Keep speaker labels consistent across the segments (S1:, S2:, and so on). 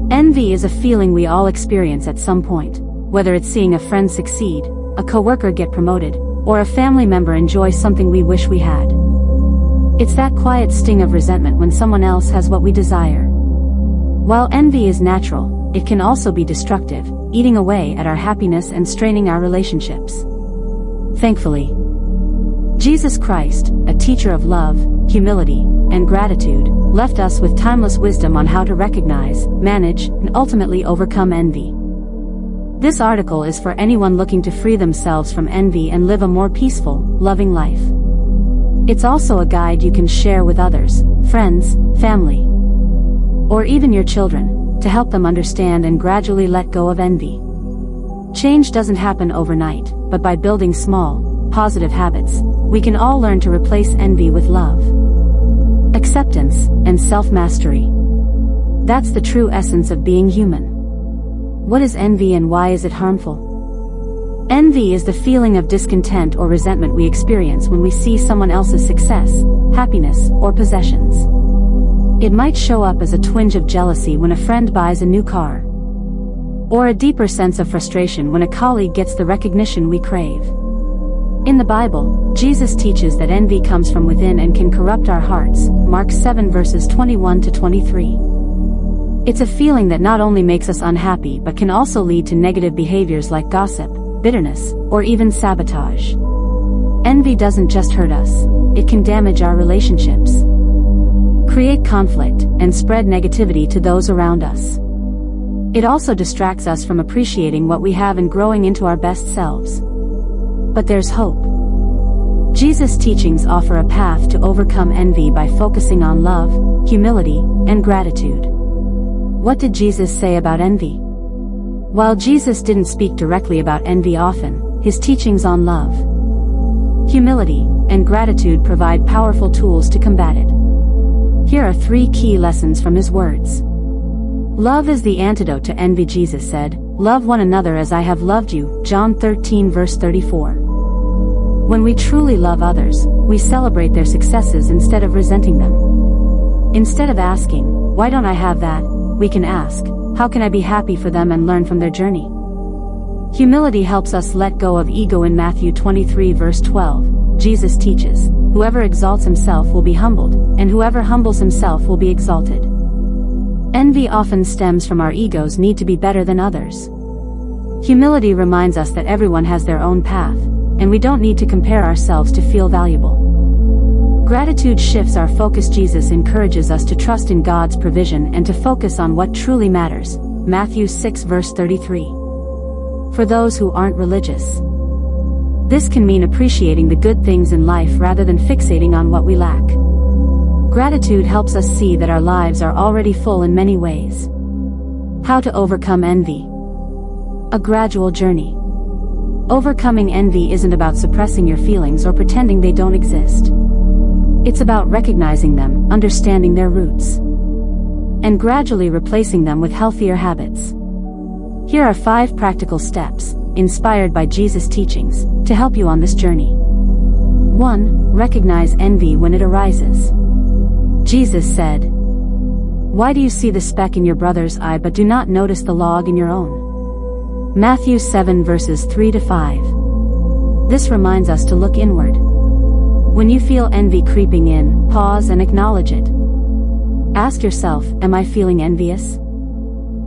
S1: Envy is a feeling we all experience at some point, whether it's seeing a friend succeed, a coworker get promoted, or a family member enjoy something we wish we had. It's that quiet sting of resentment when someone else has what we desire. While envy is natural, it can also be destructive, eating away at our happiness and straining our relationships. Thankfully, Jesus Christ, a teacher of love, humility, and gratitude, left us with timeless wisdom on how to recognize, manage, and ultimately overcome envy. This article is for anyone looking to free themselves from envy and live a more peaceful, loving life. It's also a guide you can share with others, friends, family, or even your children, to help them understand and gradually let go of envy. Change doesn't happen overnight, but by building small, positive habits, we can all learn to replace envy with love, acceptance, and self-mastery. That's the true essence of being human. What is envy and why is it harmful? Envy is the feeling of discontent or resentment we experience when we see someone else's success, happiness, or possessions. It might show up as a twinge of jealousy when a friend buys a new car, or a deeper sense of frustration when a colleague gets the recognition we crave. In the Bible, Jesus teaches that envy comes from within and can corrupt our hearts, Mark 7 verses 21 to 23. It's a feeling that not only makes us unhappy but can also lead to negative behaviors like gossip, bitterness, or even sabotage. Envy doesn't just hurt us, it can damage our relationships, create conflict, and spread negativity to those around us. It also distracts us from appreciating what we have and growing into our best selves. But there's hope. Jesus' teachings offer a path to overcome envy by focusing on love, humility, and gratitude. What did Jesus say about envy? While Jesus didn't speak directly about envy often, his teachings on love, humility, and gratitude provide powerful tools to combat it. Here are 3 key lessons from his words. Love is the antidote to envy. Jesus said, "Love one another as I have loved you," John 13 verse 34. When we truly love others, we celebrate their successes instead of resenting them. Instead of asking, "Why don't I have that?" we can ask, "How can I be happy for them and learn from their journey?" Humility helps us let go of ego. In Matthew 23 verse 12, Jesus teaches, "Whoever exalts himself will be humbled, and whoever humbles himself will be exalted." Envy often stems from our ego's need to be better than others. Humility reminds us that everyone has their own path, and we don't need to compare ourselves to feel valuable. Gratitude shifts our focus. Jesus encourages us to trust in God's provision and to focus on what truly matters, Matthew 6 verse 33. For those who aren't religious, this can mean appreciating the good things in life rather than fixating on what we lack. Gratitude helps us see that our lives are already full in many ways. How to overcome envy? A gradual journey. Overcoming envy isn't about suppressing your feelings or pretending they don't exist. It's about recognizing them, understanding their roots, and gradually replacing them with healthier habits. Here are 5 practical steps, inspired by Jesus' teachings, to help you on this journey. 1. Recognize envy when it arises. Jesus said, "Why do you see the speck in your brother's eye but do not notice the log in your own?" Matthew 7 verses 3 to 5. This reminds us to look inward. When you feel envy creeping in, pause and acknowledge it. Ask yourself, am I feeling envious?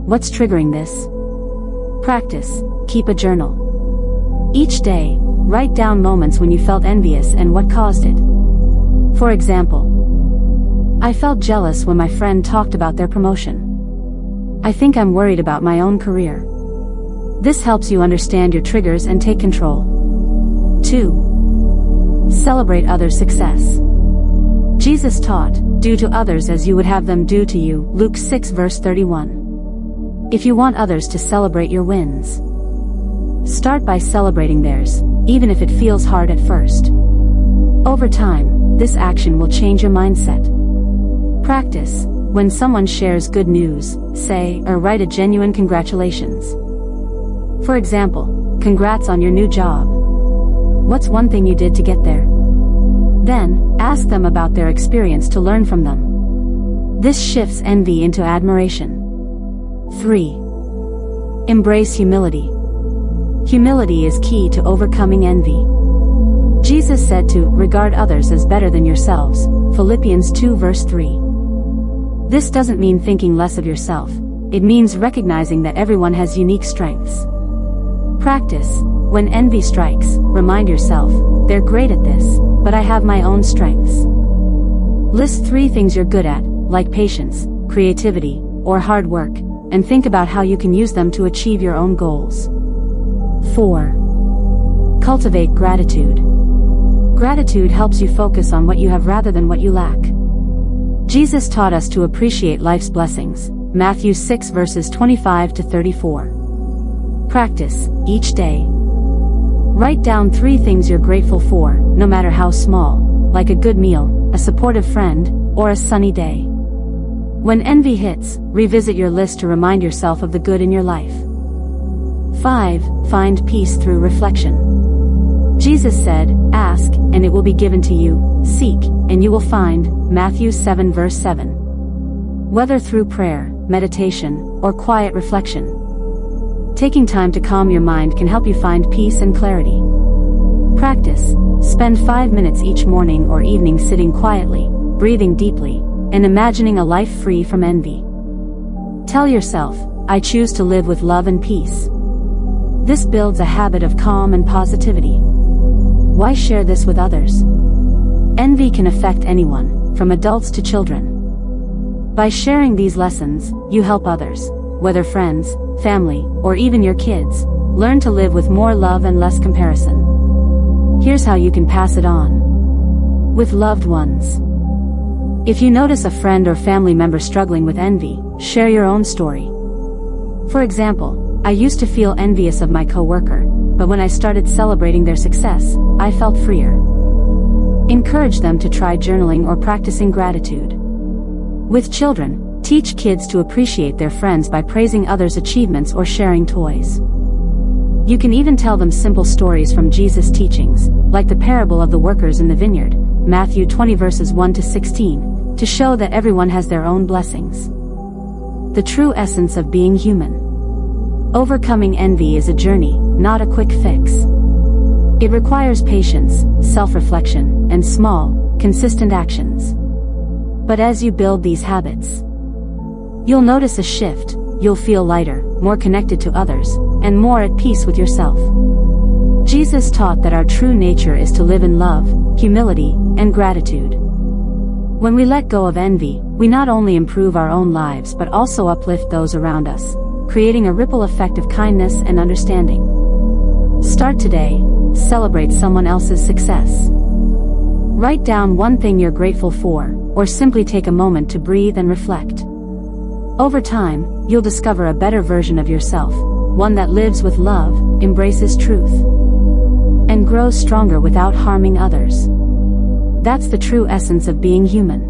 S1: What's triggering this? Practice. Keep a journal. Each day, write down moments when you felt envious and what caused it. For example, I felt jealous when my friend talked about their promotion. I think I'm worried about my own career. This helps you understand your triggers and take control. 2. Celebrate others' success. Jesus taught, "Do to others as you would have them do to you," Luke 6 verse 31. If you want others to celebrate your wins, start by celebrating theirs, even if it feels hard at first. Over time, this action will change your mindset. Practice. When someone shares good news, say or write a genuine congratulations. For example, "Congrats on your new job. What's one thing you did to get there?" Then, ask them about their experience to learn from them. This shifts envy into admiration. 3. Embrace humility. Humility is key to overcoming envy. Jesus said to regard others as better than yourselves, Philippians 2 verse 3. This doesn't mean thinking less of yourself, it means recognizing that everyone has unique strengths. Practice. When envy strikes, remind yourself, they're great at this, but I have my own strengths. List 3 things you're good at, like patience, creativity, or hard work, and think about how you can use them to achieve your own goals. 4. Cultivate gratitude. Gratitude helps you focus on what you have rather than what you lack. Jesus taught us to appreciate life's blessings, Matthew 6 verses 25 to 34. Practice, each day. Write down 3 things you're grateful for, no matter how small, like a good meal, a supportive friend, or a sunny day. When envy hits, revisit your list to remind yourself of the good in your life. 5. Find peace through reflection. Jesus said, ask, and it will be given to you, seek, and you will find, Matthew 7 verse 7. Whether through prayer, meditation, or quiet reflection, taking time to calm your mind can help you find peace and clarity. Practice. Spend 5 minutes each morning or evening sitting quietly, breathing deeply, and imagining a life free from envy. Tell yourself, I choose to live with love and peace. This builds a habit of calm and positivity. Why share this with others? Envy can affect anyone, from adults to children. By sharing these lessons, you help others, whether friends, family, or even your kids, learn to live with more love and less comparison. Here's how you can pass it on. With loved ones. If you notice a friend or family member struggling with envy, share your own story. For example, I used to feel envious of my coworker, but when I started celebrating their success, I felt freer. Encourage them to try journaling or practicing gratitude. With children, teach kids to appreciate their friends by praising others' achievements or sharing toys. You can even tell them simple stories from Jesus' teachings, like the parable of the workers in the vineyard, Matthew 20 verses 1 to 16, to show that everyone has their own blessings. The true essence of being human. Overcoming envy is a journey, not a quick fix. It requires patience, self-reflection, and small, consistent actions. But as you build these habits, you'll notice a shift. You'll feel lighter, more connected to others, and more at peace with yourself. Jesus taught that our true nature is to live in love, humility, and gratitude. When we let go of envy, we not only improve our own lives but also uplift those around us, creating a ripple effect of kindness and understanding. Start today. Celebrate someone else's success. Write down 1 thing you're grateful for, or simply take a moment to breathe and reflect. Over time, you'll discover a better version of yourself, one that lives with love, embraces truth, and grows stronger without harming others. That's the true essence of being human.